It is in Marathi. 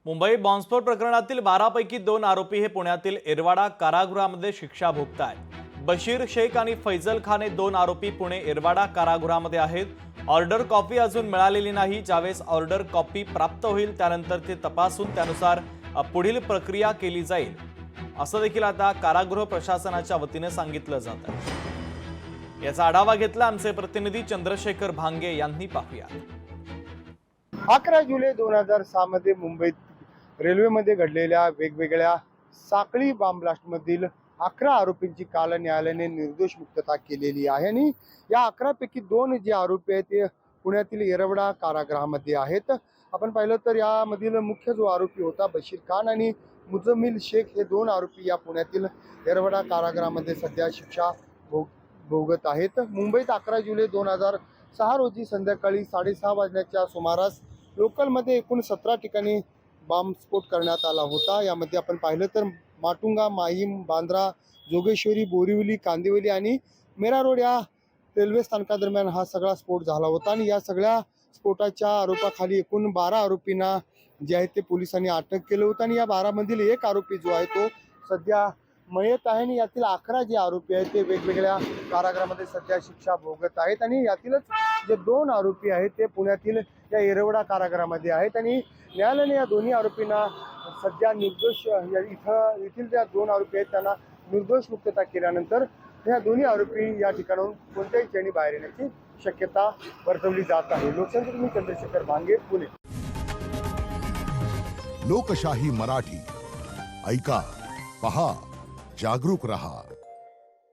मुंबई बॉम्बस्फोट प्रकरणातील 12 पैकी 2 आरोपी हे पुण्यातील एरवाडा कारागृहामध्ये शिक्षा भोगतायत। बशीर शेख आणि फैजल खान हे 2 आरोपी पुणे एरवाडा कारागृहामध्ये आहेत। ऑर्डर कॉपी अजून मिळालेली नाही। ज्यावेळेस ऑर्डर कॉपी प्राप्त होईल त्यानंतर ते तपासून त्यानुसार पुढील प्रक्रिया केली जाईल, असं देखील आता कारागृह प्रशासनाच्या वतीने सांगितलं जात आहे। याचा आढावा घेतला आमचे प्रतिनिधी चंद्रशेखर भांगे यांनी। पाहूया। 11 जुलै 2006 मध्ये मुंबईत रेल्वेमध्ये घडलेल्या वेगवेगळ्या साखळी बॉम्ब ब्लास्टमधील 11 आरोपींची काल न्यायालयाने निर्दोष मुक्तता केलेली आहे आणि या 11 पैकी 2 जे आरोपी आहेत ते पुण्यातील येरवडा कारागृहामध्ये आहेत। आपण पाहिलं तर यामधील मुख्य जो आरोपी होता बशीर खान आणि मुजम्मिल शेख हे 2 आरोपी या पुण्यातील येरवडा कारागृहामध्ये सध्या शिक्षा भोगत आहेत। मुंबईत 11 जुलै 2006 रोजी संध्याकाळी 6:30 वाजण्याच्या सुमारास लोकलमध्ये एकूण 17 ठिकाणी बॉम्बस्फोट करण्यात आला होता। यामध्ये आपण पाहिलं तर माटुंगा, माहीम, बांद्रा, जोगेश्वरी, बोरिवली, कांदिवली आणि मेरा रोड या रेल्वे स्थानकादरम्यान हा सगळा स्फोट झाला होता आणि या सगळ्या स्फोटाच्या आरोपाखाली एकूण 12 आरोपींना जे आहे ते पोलिसांनी अटक केलं होतं आणि या 12 मधील एक आरोपी जो आहे तो सध्या मयत आहे आणि यातील 11 जे आरोपी आहेत ते वेगवेगळ्या कारागृहामध्ये सध्या शिक्षा भोगत आहेत आणि यातीलच जे 2 आरोपी आहेत ते पुण्यातील या येरवडा कारागृहामध्ये आहेत आणि न्यायालयाने या दोन्ही आरोपींना सध्या निर्दोष येथील ज्या 2 आरोपी आहेत त्यांना निर्दोष मुक्तता केल्यानंतर या दोन्ही आरोपी या ठिकाणाहून कोणत्याही क्षणी बाहेर येण्याची शक्यता वर्तवली जात आहे। लोकसंख्या चंद्रशेखर भांगे, पुणे। लोकशाही मराठी ऐका, पहा, जागरूक रहा।